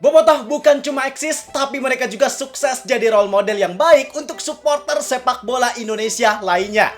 Bobotoh bukan cuma eksis, tapi mereka juga sukses jadi role model yang baik untuk supporter sepak bola Indonesia lainnya.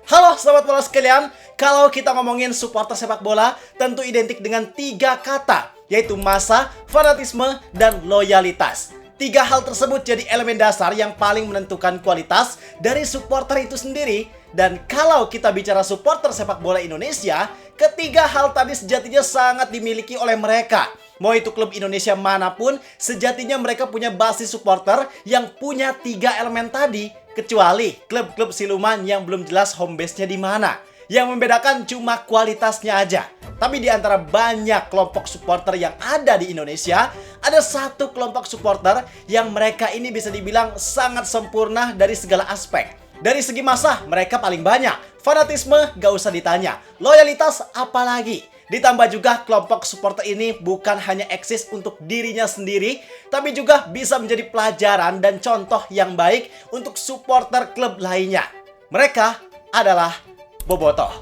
Halo sobat bola sekalian, kalau kita ngomongin supporter sepak bola, tentu identik dengan 3 kata, yaitu massa, fanatisme, dan loyalitas. 3 hal tersebut jadi elemen dasar yang paling menentukan kualitas dari supporter itu sendiri. Dan kalau kita bicara supporter sepak bola Indonesia, ketiga hal tadi sejatinya sangat dimiliki oleh mereka. Mau itu klub Indonesia manapun, sejatinya mereka punya basis supporter yang punya 3 elemen tadi. Kecuali klub-klub siluman yang belum jelas home base-nya di mana. Yang membedakan cuma kualitasnya aja. Tapi di antara banyak kelompok supporter yang ada di Indonesia, ada satu kelompok supporter yang mereka ini bisa dibilang sangat sempurna dari segala aspek. Dari segi massa, mereka paling banyak. Fanatisme, gak usah ditanya. Loyalitas, apalagi. Ditambah juga kelompok supporter ini bukan hanya eksis untuk dirinya sendiri, tapi juga bisa menjadi pelajaran dan contoh yang baik untuk supporter klub lainnya. Mereka adalah Bobotoh.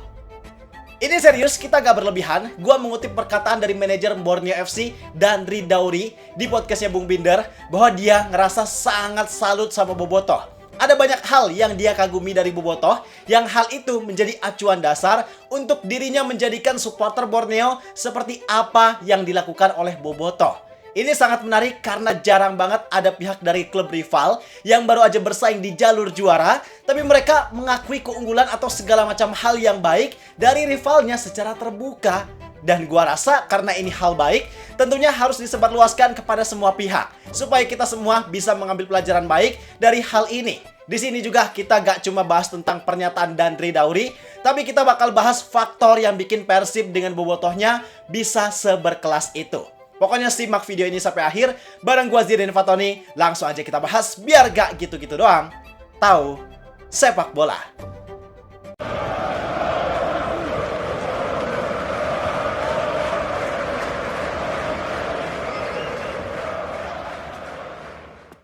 Ini serius, kita gak berlebihan. Gua mengutip perkataan dari manajer Borneo FC, Dandri Dauri, di podcastnya Bung Binder, bahwa dia ngerasa sangat salut sama Bobotoh. Ada banyak hal yang dia kagumi dari Bobotoh, yang hal itu menjadi acuan dasar untuk dirinya menjadikan supporter Borneo seperti apa yang dilakukan oleh Bobotoh. Ini sangat menarik karena jarang banget ada pihak dari klub rival yang baru aja bersaing di jalur juara, tapi mereka mengakui keunggulan atau segala macam hal yang baik dari rivalnya secara terbuka. Dan gua rasa karena ini hal baik, tentunya harus disebarluaskan kepada semua pihak, supaya kita semua bisa mengambil pelajaran baik dari hal ini. Di sini juga kita gak cuma bahas tentang pernyataan Dandri Dauri, tapi kita bakal bahas faktor yang bikin Persib dengan Bobotohnya bisa seberkelas itu. Pokoknya simak video ini sampai akhir, bareng gua Zidan Fatoni, langsung aja kita bahas biar gak gitu-gitu doang. Tahu sepak bola.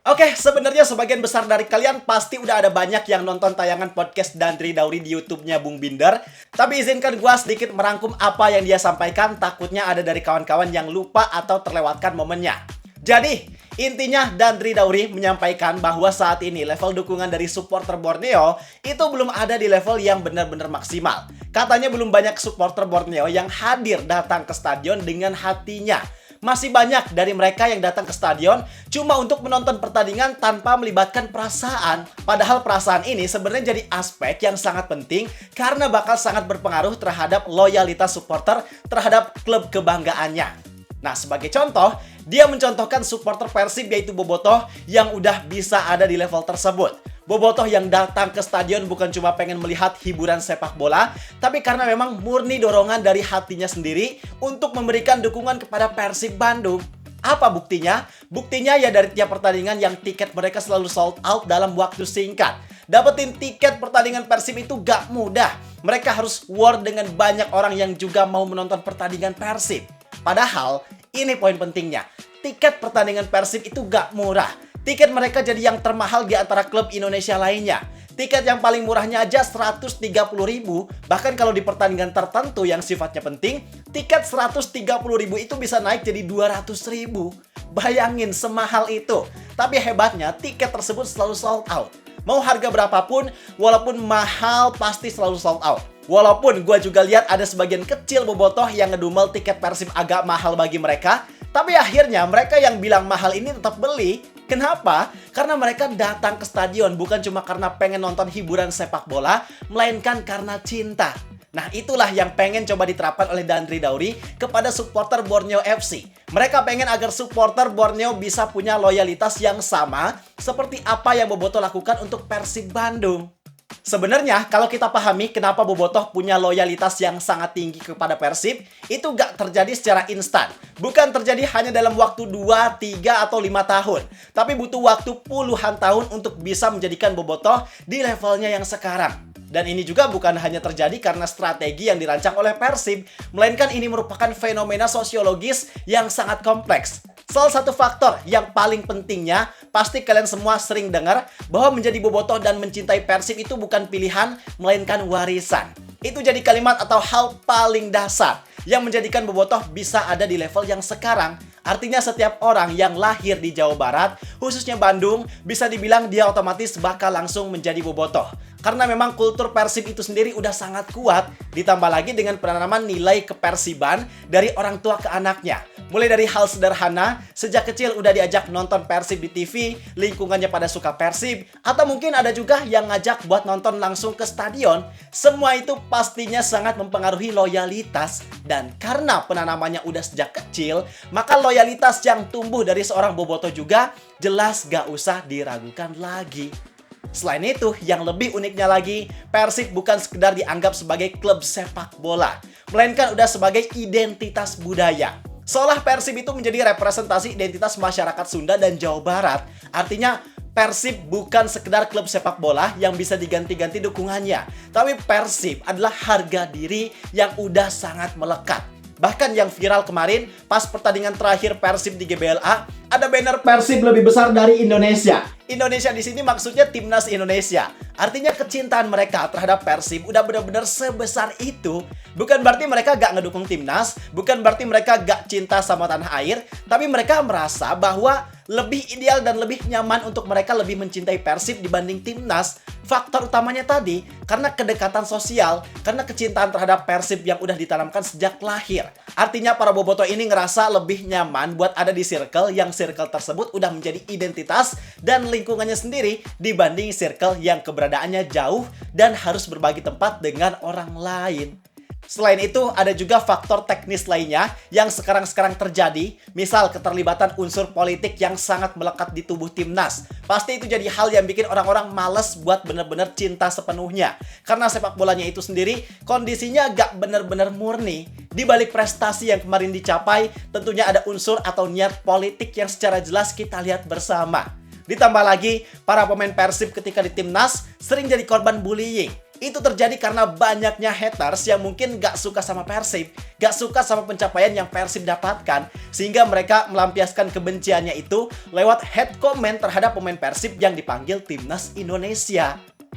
Oke, sebenarnya sebagian besar dari kalian pasti udah ada banyak yang nonton tayangan podcast Dandri Dauri di YouTube-nya Bung Binder. Tapi izinkan gua sedikit merangkum apa yang dia sampaikan, takutnya ada dari kawan-kawan yang lupa atau terlewatkan momennya. Jadi, intinya Dandri Dauri menyampaikan bahwa saat ini level dukungan dari supporter Borneo itu belum ada di level yang benar-benar maksimal. Katanya belum banyak supporter Borneo yang hadir datang ke stadion dengan hatinya. Masih banyak dari mereka yang datang ke stadion cuma untuk menonton pertandingan tanpa melibatkan perasaan. Padahal perasaan ini sebenarnya jadi aspek yang sangat penting karena bakal sangat berpengaruh terhadap loyalitas supporter terhadap klub kebanggaannya. Nah, sebagai contoh, dia mencontohkan supporter Persib yaitu Bobotoh yang udah bisa ada di level tersebut. Bobotoh yang datang ke stadion bukan cuma pengen melihat hiburan sepak bola, tapi karena memang murni dorongan dari hatinya sendiri untuk memberikan dukungan kepada Persib Bandung. Apa buktinya? Buktinya ya dari tiap pertandingan yang tiket mereka selalu sold out dalam waktu singkat. Dapetin tiket pertandingan Persib itu gak mudah. Mereka harus war dengan banyak orang yang juga mau menonton pertandingan Persib. Padahal, ini poin pentingnya. Tiket pertandingan Persib itu gak murah. Tiket mereka jadi yang termahal di antara klub Indonesia lainnya. Tiket yang paling murahnya aja 130.000. Bahkan kalau di pertandingan tertentu yang sifatnya penting, tiket 130.000 itu bisa naik jadi 200.000. Bayangin semahal itu. Tapi hebatnya tiket tersebut selalu sold out. Mau harga berapapun, walaupun mahal pasti selalu sold out. Walaupun gue juga lihat ada sebagian kecil Bobotoh yang ngedumel tiket Persib agak mahal bagi mereka, tapi akhirnya mereka yang bilang mahal ini tetap beli. Kenapa? Karena mereka datang ke stadion bukan cuma karena pengen nonton hiburan sepak bola, melainkan karena cinta. Nah, itulah yang pengen coba diterapkan oleh Dandri Dauri kepada supporter Borneo FC. Mereka pengen agar supporter Borneo bisa punya loyalitas yang sama seperti apa yang Bobotoh lakukan untuk Persib Bandung. Sebenarnya kalau kita pahami kenapa Bobotoh punya loyalitas yang sangat tinggi kepada Persib, itu gak terjadi secara instan. Bukan terjadi hanya dalam waktu 2, 3, atau 5 tahun. Tapi butuh waktu puluhan tahun untuk bisa menjadikan Bobotoh di levelnya yang sekarang. Dan ini juga bukan hanya terjadi karena strategi yang dirancang oleh Persib, melainkan ini merupakan fenomena sosiologis yang sangat kompleks. Salah satu faktor yang paling pentingnya, pasti kalian semua sering dengar bahwa menjadi Bobotoh dan mencintai Persib itu bukan pilihan, melainkan warisan. Itu jadi kalimat atau hal paling dasar yang menjadikan Bobotoh bisa ada di level yang sekarang. Artinya setiap orang yang lahir di Jawa Barat, khususnya Bandung, bisa dibilang dia otomatis bakal langsung menjadi bobotoh. Karena memang kultur Persib itu sendiri udah sangat kuat, ditambah lagi dengan penanaman nilai kepersiban dari orang tua ke anaknya. Mulai dari hal sederhana, sejak kecil udah diajak nonton Persib di TV, lingkungannya pada suka Persib, atau mungkin ada juga yang ngajak buat nonton langsung ke stadion. Semua itu pastinya sangat mempengaruhi loyalitas, dan karena penanamannya udah sejak kecil, maka loyalitas yang tumbuh dari seorang bobotoh juga jelas gak usah diragukan lagi. Selain itu, yang lebih uniknya lagi, Persib bukan sekedar dianggap sebagai klub sepak bola, melainkan udah sebagai identitas budaya. Seolah Persib itu menjadi representasi identitas masyarakat Sunda dan Jawa Barat. Artinya, Persib bukan sekedar klub sepak bola yang bisa diganti-ganti dukungannya, tapi Persib adalah harga diri yang udah sangat melekat. Bahkan yang viral kemarin, pas pertandingan terakhir Persib di GBLA, ada banner Persib lebih besar dari Indonesia. Indonesia di sini maksudnya Timnas Indonesia. Artinya kecintaan mereka terhadap Persib udah benar-benar sebesar itu. Bukan berarti mereka gak ngedukung Timnas, bukan berarti mereka gak cinta sama tanah air, tapi mereka merasa bahwa lebih ideal dan lebih nyaman untuk mereka lebih mencintai Persib dibanding Timnas. Faktor utamanya tadi, karena kedekatan sosial, karena kecintaan terhadap Persib yang udah ditanamkan sejak lahir. Artinya para bobotoh ini ngerasa lebih nyaman buat ada di circle yang circle tersebut udah menjadi identitas dan lingkungannya sendiri dibanding circle yang keberadaannya jauh dan harus berbagi tempat dengan orang lain. Selain itu, ada juga faktor teknis lainnya yang sekarang-sekarang terjadi, misal keterlibatan unsur politik yang sangat melekat di tubuh Timnas. Pasti itu jadi hal yang bikin orang-orang males buat bener-bener cinta sepenuhnya. Karena sepak bolanya itu sendiri, kondisinya gak bener-bener murni. Di balik prestasi yang kemarin dicapai, tentunya ada unsur atau niat politik yang secara jelas kita lihat bersama. Ditambah lagi, para pemain Persib ketika di Timnas sering jadi korban bullying. Itu terjadi karena banyaknya haters yang mungkin gak suka sama Persib, gak suka sama pencapaian yang Persib dapatkan, sehingga mereka melampiaskan kebenciannya itu lewat hate comment terhadap pemain Persib yang dipanggil Timnas Indonesia.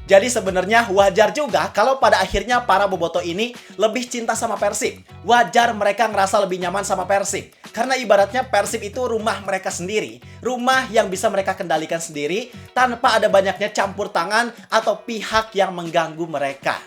Jadi sebenarnya wajar juga kalau pada akhirnya para bobotoh ini lebih cinta sama Persib. Wajar mereka ngerasa lebih nyaman sama Persib. Karena ibaratnya Persib itu rumah mereka sendiri. Rumah yang bisa mereka kendalikan sendiri tanpa ada banyaknya campur tangan atau pihak yang mengganggu mereka.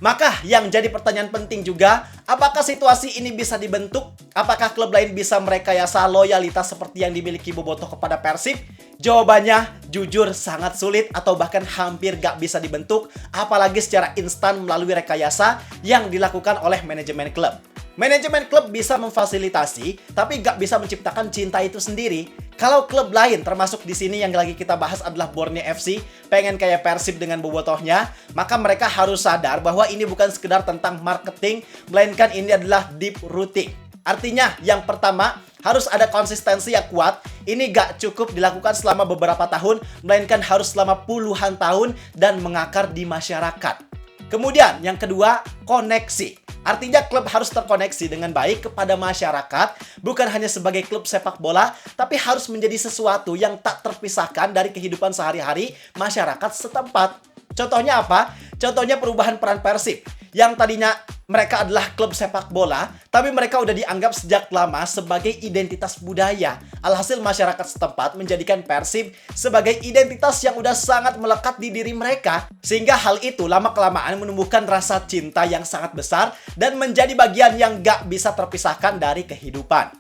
Maka yang jadi pertanyaan penting juga, apakah situasi ini bisa dibentuk? Apakah klub lain bisa merekayasa loyalitas seperti yang dimiliki bobotoh kepada Persib? Jawabannya jujur sangat sulit atau bahkan hampir gak bisa dibentuk, apalagi secara instan melalui rekayasa yang dilakukan oleh manajemen klub. Manajemen klub bisa memfasilitasi, tapi gak bisa menciptakan cinta itu sendiri. Kalau klub lain, termasuk di sini yang lagi kita bahas adalah Borneo FC, pengen kayak Persib dengan bobotohnya, maka mereka harus sadar bahwa ini bukan sekedar tentang marketing, melainkan ini adalah deep rooting. Artinya, yang pertama, harus ada konsistensi yang kuat. Ini gak cukup dilakukan selama beberapa tahun, melainkan harus selama puluhan tahun dan mengakar di masyarakat. Kemudian, yang kedua, koneksi. Artinya klub harus terkoneksi dengan baik kepada masyarakat, bukan hanya sebagai klub sepak bola, tapi harus menjadi sesuatu yang tak terpisahkan dari kehidupan sehari-hari masyarakat setempat. Contohnya apa? Contohnya perubahan peran Persib, yang tadinya mereka adalah klub sepak bola, tapi mereka udah dianggap sejak lama sebagai identitas budaya. Alhasil masyarakat setempat menjadikan Persib sebagai identitas yang udah sangat melekat di diri mereka. Sehingga hal itu lama-kelamaan menumbuhkan rasa cinta yang sangat besar dan menjadi bagian yang gak bisa terpisahkan dari kehidupan.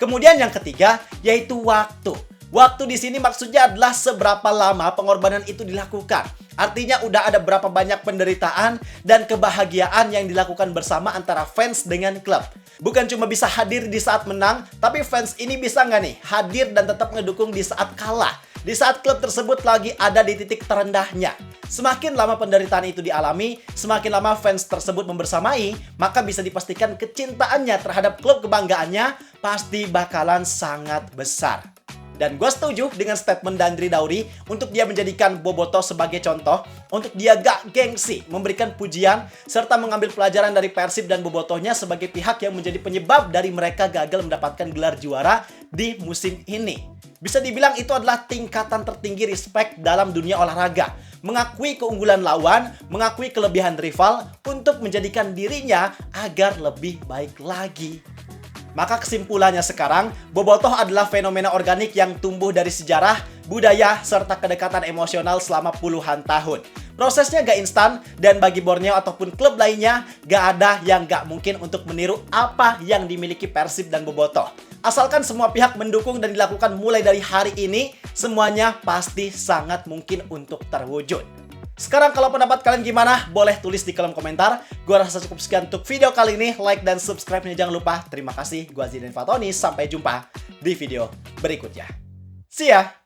Kemudian yang ketiga, yaitu waktu. Waktu di sini maksudnya adalah seberapa lama pengorbanan itu dilakukan. Artinya udah ada berapa banyak penderitaan dan kebahagiaan yang dilakukan bersama antara fans dengan klub. Bukan cuma bisa hadir di saat menang, tapi fans ini bisa nggak nih hadir dan tetap ngedukung di saat kalah. Di saat klub tersebut lagi ada di titik terendahnya. Semakin lama penderitaan itu dialami, semakin lama fans tersebut membersamai, maka bisa dipastikan kecintaannya terhadap klub kebanggaannya pasti bakalan sangat besar. Dan gue setuju dengan statement Dandri Dauri untuk dia menjadikan bobotoh sebagai contoh, untuk dia gak gengsi memberikan pujian serta mengambil pelajaran dari Persib dan bobotohnya sebagai pihak yang menjadi penyebab dari mereka gagal mendapatkan gelar juara di musim ini. Bisa dibilang itu adalah tingkatan tertinggi respect dalam dunia olahraga. Mengakui keunggulan lawan, mengakui kelebihan rival untuk menjadikan dirinya agar lebih baik lagi. Maka kesimpulannya sekarang, bobotoh adalah fenomena organik yang tumbuh dari sejarah, budaya, serta kedekatan emosional selama puluhan tahun. Prosesnya gak instan, dan bagi Borneo ataupun klub lainnya, gak ada yang gak mungkin untuk meniru apa yang dimiliki Persib dan bobotoh. Asalkan semua pihak mendukung dan dilakukan mulai dari hari ini, semuanya pasti sangat mungkin untuk terwujud. Sekarang kalau pendapat kalian gimana? Boleh tulis di kolom komentar. Gua rasa cukup sekian untuk video kali ini. Like dan subscribe-nya jangan lupa. Terima kasih. Gua Zidan Fatoni. Sampai jumpa di video berikutnya. See ya!